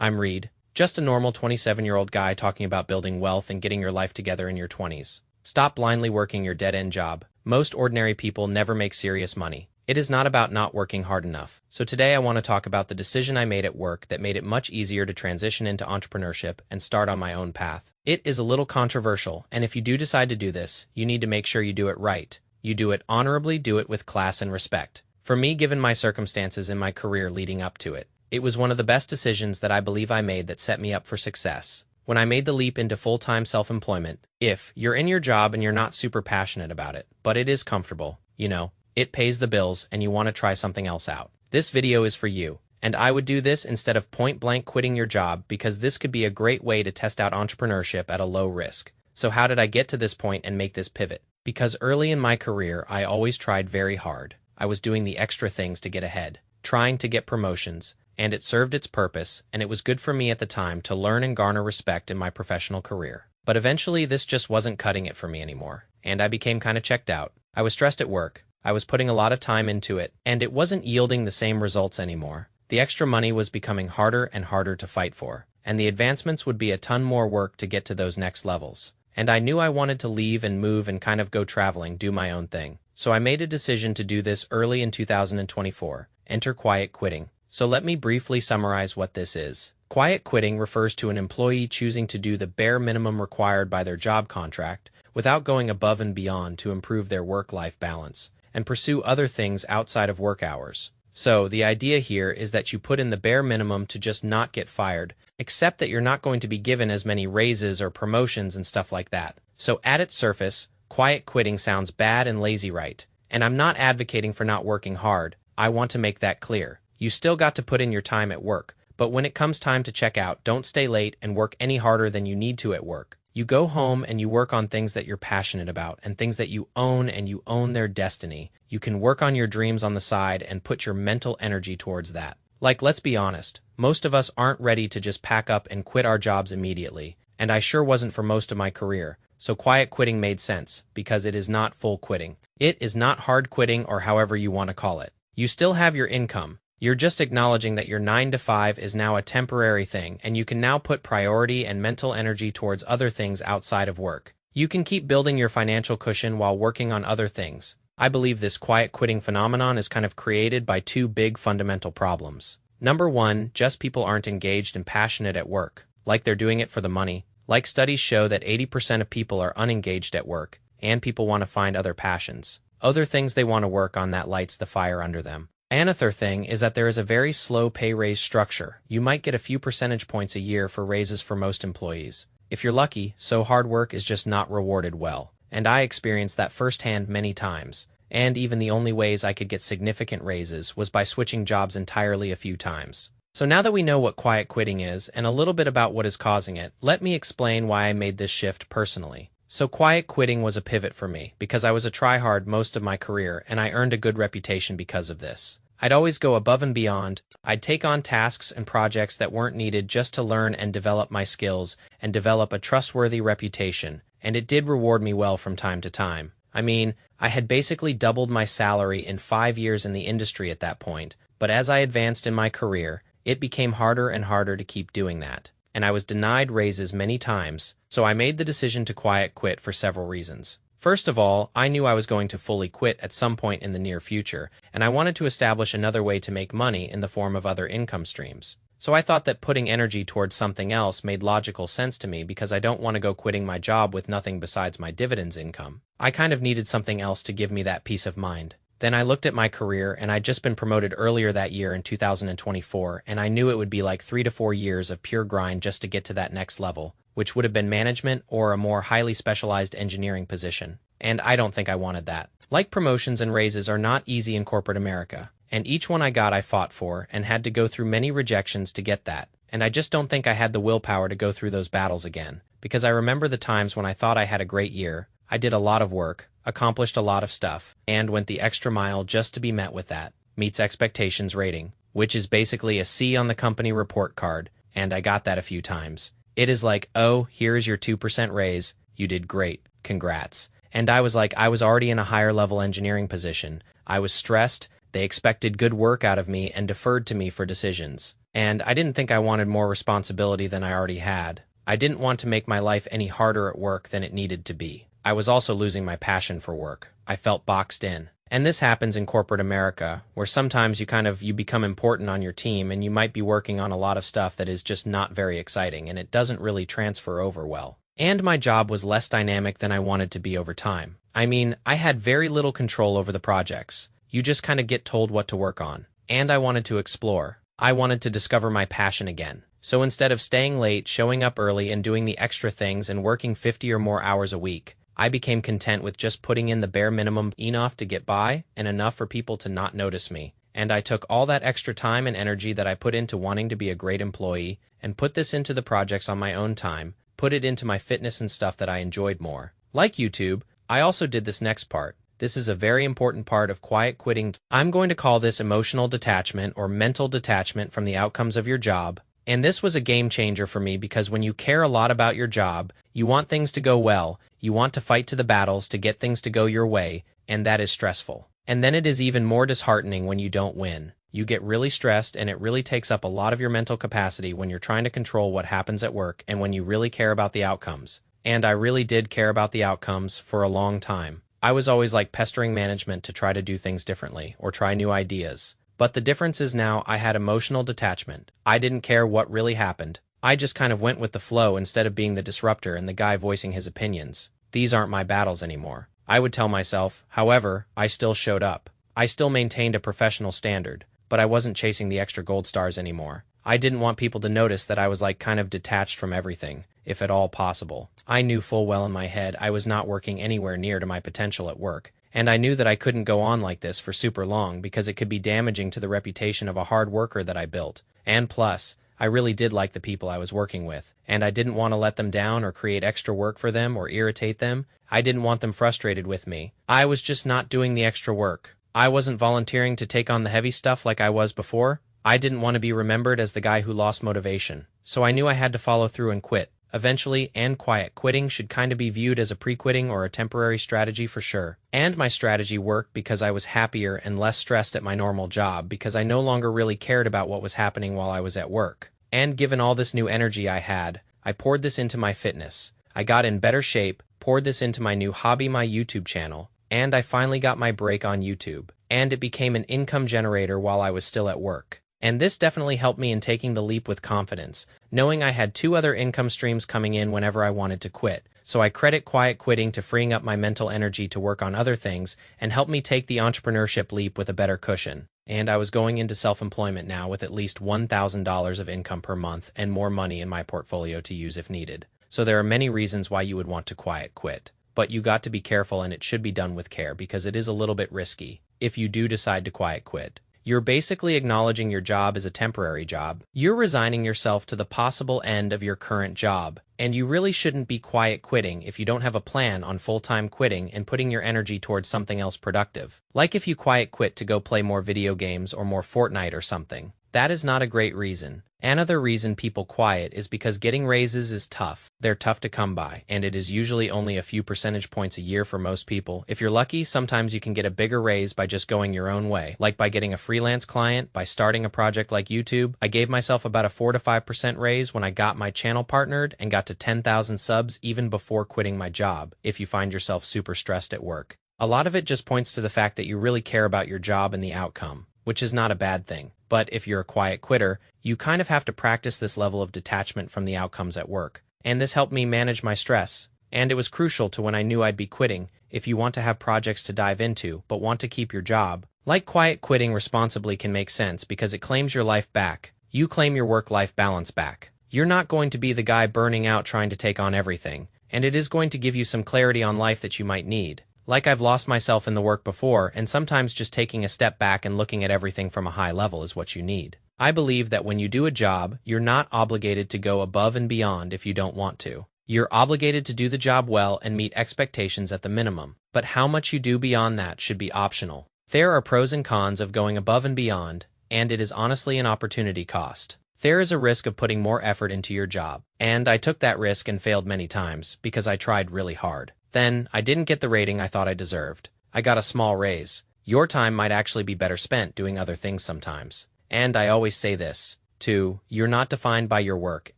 I'm Reed, just a normal 27-year-old guy talking about building wealth and getting your life together in your 20s. Stop blindly working your dead-end job. Most ordinary people never make serious money. It is not about not working hard enough. So today I want to talk about the decision I made at work that made it much easier to transition into entrepreneurship and start on my own path. It is a little controversial, and if you do decide to do this, you need to make sure you do it right. You do it honorably, do it with class and respect. For me, given my circumstances in my career leading up to it, it was one of the best decisions that I believe I made that set me up for success. When I made the leap into full-time self-employment, if you're in your job and you're not super passionate about it, but it is comfortable, it pays the bills and you want to try something else out, this video is for you. And I would do this instead of point-blank quitting your job because this could be a great way to test out entrepreneurship at a low risk. So how did I get to this point and make this pivot? Because early in my career, I always tried very hard. I was doing the extra things to get ahead, trying to get promotions, and it served its purpose, and it was good for me at the time to learn and garner respect in my professional career. But eventually, this just wasn't cutting it for me anymore, and I became kind of checked out. I was stressed at work, I was putting a lot of time into it, and it wasn't yielding the same results anymore. The extra money was becoming harder and harder to fight for, and the advancements would be a ton more work to get to those next levels. And I knew I wanted to leave and move and kind of go traveling, do my own thing. So I made a decision to do this early in 2024, enter quiet quitting. So let me briefly summarize what this is. Quiet quitting refers to an employee choosing to do the bare minimum required by their job contract without going above and beyond to improve their work-life balance and pursue other things outside of work hours. So the idea here is that you put in the bare minimum to just not get fired, except that you're not going to be given as many raises or promotions and stuff like that. So at its surface, quiet quitting sounds bad and lazy, right? And I'm not advocating for not working hard. I want to make that clear. You still got to put in your time at work, but when it comes time to check out, don't stay late and work any harder than you need to at work. You go home and you work on things that you're passionate about and things that you own, and you own their destiny. You can work on your dreams on the side and put your mental energy towards that. Like, let's be honest, most of us aren't ready to just pack up and quit our jobs immediately, and I sure wasn't for most of my career. So quiet quitting made sense because it is not full quitting. It is not hard quitting, or however you want to call it. You still have your income. You're just acknowledging that your 9 to 5 is now a temporary thing, and you can now put priority and mental energy towards other things outside of work. You can keep building your financial cushion while working on other things. I believe this quiet quitting phenomenon is kind of created by two big fundamental problems. Number one, just people aren't engaged and passionate at work, like they're doing it for the money. Like studies show that 80% of people are unengaged at work, and people want to find other passions, other things they want to work on that lights the fire under them. Another thing is that there is a very slow pay raise structure. You might get a few percentage points a year for raises for most employees, if you're lucky, so hard work is just not rewarded well. And I experienced that firsthand many times. And even the only ways I could get significant raises was by switching jobs entirely a few times. So now that we know what quiet quitting is and a little bit about what is causing it, let me explain why I made this shift personally. So quiet quitting was a pivot for me because I was a tryhard most of my career, and I earned a good reputation because of this. I'd always go above and beyond. I'd take on tasks and projects that weren't needed just to learn and develop my skills and develop a trustworthy reputation, and it did reward me well from time to time. I mean, I had basically doubled my salary in 5 years in the industry at that point, but as I advanced in my career, it became harder and harder to keep doing that, and I was denied raises many times, so I made the decision to quiet quit for several reasons. First of all, I knew I was going to fully quit at some point in the near future, and I wanted to establish another way to make money in the form of other income streams. So I thought that putting energy towards something else made logical sense to me because I don't want to go quitting my job with nothing besides my dividends income. I kind of needed something else to give me that peace of mind. Then I looked at my career, and I'd just been promoted earlier that year in 2024, and I knew it would be like 3 to 4 years of pure grind just to get to that next level, which would have been management or a more highly specialized engineering position. And I don't think I wanted that. Like, promotions and raises are not easy in corporate America, and each one I got I fought for and had to go through many rejections to get that. And I just don't think I had the willpower to go through those battles again, because I remember the times when I thought I had a great year, I did a lot of work, accomplished a lot of stuff, and went the extra mile just to be met with that meets expectations rating, which is basically a C on the company report card, and I got that a few times. It is like, oh, here's your 2% raise, you did great, congrats. And I was like, I was already in a higher level engineering position. I was stressed, they expected good work out of me and deferred to me for decisions. And I didn't think I wanted more responsibility than I already had. I didn't want to make my life any harder at work than it needed to be. I was also losing my passion for work. I felt boxed in. And this happens in corporate America, where sometimes you become important on your team and you might be working on a lot of stuff that is just not very exciting and it doesn't really transfer over well. And my job was less dynamic than I wanted to be over time. I mean, I had very little control over the projects. You just kind of get told what to work on. And I wanted to explore. I wanted to discover my passion again. So instead of staying late, showing up early, and doing the extra things and working 50 or more hours a week, I became content with just putting in the bare minimum, enough to get by and enough for people to not notice me. And I took all that extra time and energy that I put into wanting to be a great employee and put this into the projects on my own time, put it into my fitness and stuff that I enjoyed more. Like YouTube, I also did this next part. This is a very important part of quiet quitting. I'm going to call this emotional detachment or mental detachment from the outcomes of your job. And this was a game changer for me because when you care a lot about your job, you want things to go well, you want to fight to the battles to get things to go your way, and that is stressful. And then it is even more disheartening when you don't win. You get really stressed and it really takes up a lot of your mental capacity when you're trying to control what happens at work and when you really care about the outcomes. And I really did care about the outcomes for a long time. I was always like pestering management to try to do things differently or try new ideas. But the difference is now I had emotional detachment. I didn't care what really happened. I just kind of went with the flow instead of being the disruptor and the guy voicing his opinions. These aren't my battles anymore, I would tell myself. However, I still showed up. I still maintained a professional standard, but I wasn't chasing the extra gold stars anymore. I didn't want people to notice that I was like kind of detached from everything, if at all possible. I knew full well in my head I was not working anywhere near to my potential at work. And I knew that I couldn't go on like this for super long because it could be damaging to the reputation of a hard worker that I built. And plus, I really did like the people I was working with, and I didn't want to let them down or create extra work for them or irritate them. I didn't want them frustrated with me. I was just not doing the extra work. I wasn't volunteering to take on the heavy stuff like I was before. I didn't want to be remembered as the guy who lost motivation. So I knew I had to follow through and quit. Eventually, and quiet quitting should kind of be viewed as a pre-quitting or a temporary strategy for sure. And my strategy worked because I was happier and less stressed at my normal job because I no longer really cared about what was happening while I was at work. And given all this new energy I had, I poured this into my fitness. I got in better shape, poured this into my new hobby, my YouTube channel, and I finally got my break on YouTube. And it became an income generator while I was still at work. And this definitely helped me in taking the leap with confidence, knowing I had 2 other income streams coming in whenever I wanted to quit. So I credit quiet quitting to freeing up my mental energy to work on other things and help me take the entrepreneurship leap with a better cushion. And I was going into self-employment now with at least $1,000 of income per month and more money in my portfolio to use if needed. So there are many reasons why you would want to quiet quit. But you got to be careful, and it should be done with care because it is a little bit risky if you do decide to quiet quit. You're basically acknowledging your job is a temporary job. You're resigning yourself to the possible end of your current job. And you really shouldn't be quiet quitting if you don't have a plan on full-time quitting and putting your energy towards something else productive. Like if you quiet quit to go play more video games or more Fortnite or something. That is not a great reason. Another reason people quiet is because getting raises is tough. They're tough to come by, and it is usually only a few percentage points a year for most people. If you're lucky, sometimes you can get a bigger raise by just going your own way, like by getting a freelance client, by starting a project like YouTube. I gave myself about a 4 to 5% raise when I got my channel partnered and got to 10,000 subs even before quitting my job, if you find yourself super stressed at work. A lot of it just points to the fact that you really care about your job and the outcome, which is not a bad thing. But if you're a quiet quitter, you kind of have to practice this level of detachment from the outcomes at work. And this helped me manage my stress. And it was crucial to when I knew I'd be quitting. If you want to have projects to dive into, but want to keep your job, like quiet quitting responsibly can make sense because it claims your life back. You claim your work-life balance back. You're not going to be the guy burning out trying to take on everything. And it is going to give you some clarity on life that you might need. Like I've lost myself in the work before, and sometimes just taking a step back and looking at everything from a high level is what you need. I believe that when you do a job, you're not obligated to go above and beyond if you don't want to. You're obligated to do the job well and meet expectations at the minimum. But how much you do beyond that should be optional. There are pros and cons of going above and beyond, and it is honestly an opportunity cost. There is a risk of putting more effort into your job. And I took that risk and failed many times because I tried really hard. Then, I didn't get the rating I thought I deserved. I got a small raise. Your time might actually be better spent doing other things sometimes. And I always say this, 2. You're not defined by your work,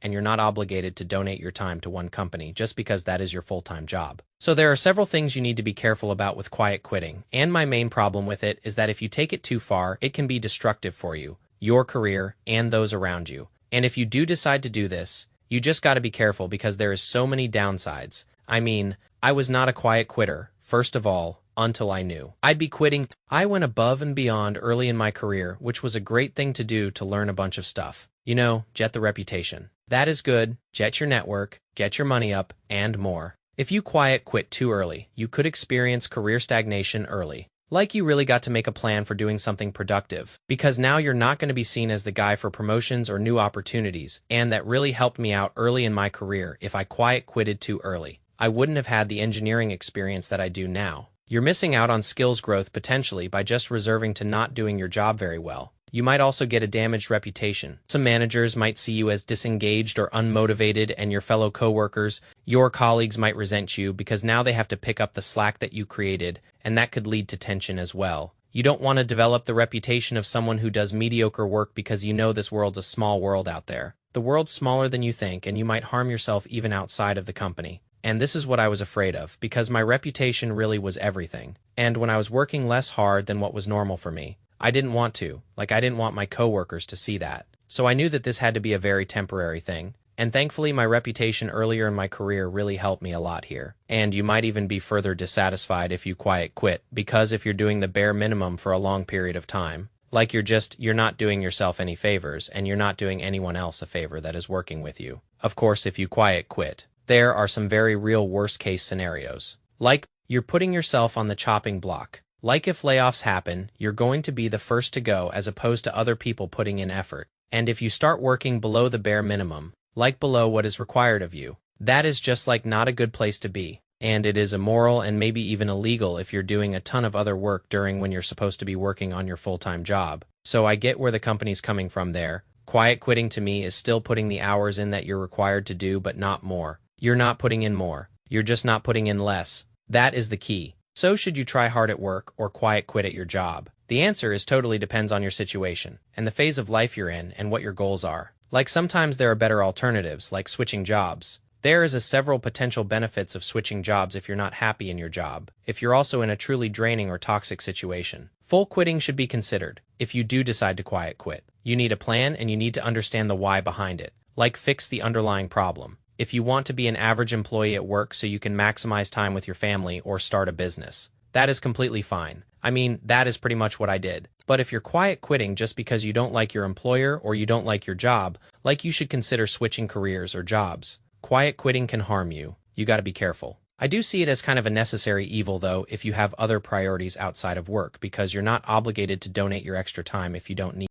and you're not obligated to donate your time to one company just because that is your full-time job. So there are several things you need to be careful about with quiet quitting, and my main problem with it is that if you take it too far, it can be destructive for you, your career, and those around you. And if you do decide to do this, you just got to be careful because there is so many downsides. I mean, I was not a quiet quitter, first of all, until I knew I'd be quitting. I went above and beyond early in my career, which was a great thing to do to learn a bunch of stuff. You know, jet the reputation. That is good, jet your network, get your money up, and more. If you quiet quit too early, you could experience career stagnation early. Like you really got to make a plan for doing something productive, because now you're not going to be seen as the guy for promotions or new opportunities, and that really helped me out early in my career. If I quiet quitted too early, I wouldn't have had the engineering experience that I do now. You're missing out on skills growth potentially by just reserving to not doing your job very well. You might also get a damaged reputation. Some managers might see you as disengaged or unmotivated, and your fellow coworkers, your colleagues might resent you because now they have to pick up the slack that you created, and that could lead to tension as well. You don't want to develop the reputation of someone who does mediocre work because you know this world's a small world out there. The world's smaller than you think, and you might harm yourself even outside of the company. And this is what I was afraid of, because my reputation really was everything. And when I was working less hard than what was normal for me, I didn't want to. I didn't want my coworkers to see that. So I knew that this had to be a very temporary thing. And thankfully, my reputation earlier in my career really helped me a lot here. And you might even be further dissatisfied if you quiet quit, because if you're doing the bare minimum for a long period of time, you're not doing yourself any favors, and you're not doing anyone else a favor that is working with you. Of course, if you quiet quit, there are some very real worst-case scenarios. You're putting yourself on the chopping block. If layoffs happen, you're going to be the first to go as opposed to other people putting in effort. And if you start working below the bare minimum, below what is required of you, that is just not a good place to be. And it is immoral and maybe even illegal if you're doing a ton of other work during when you're supposed to be working on your full-time job. So I get where the company's coming from there. Quiet quitting to me is still putting the hours in that you're required to do, but not more. You're not putting in more. You're just not putting in less. That is the key. So should you try hard at work or quiet quit at your job? The answer is totally depends on your situation and the phase of life you're in and what your goals are. Sometimes there are better alternatives, like switching jobs. There is several potential benefits of switching jobs if you're not happy in your job, if you're also in a truly draining or toxic situation. Full quitting should be considered. If you do decide to quiet quit, you need a plan and you need to understand the why behind it. Fix the underlying problem. If you want to be an average employee at work so you can maximize time with your family or start a business, that is completely fine. I mean, that is pretty much what I did. But if you're quiet quitting just because you don't like your employer or you don't like your job, you should consider switching careers or jobs. Quiet quitting can harm you. You got to be careful. I do see it as kind of a necessary evil, though, if you have other priorities outside of work, because you're not obligated to donate your extra time if you don't need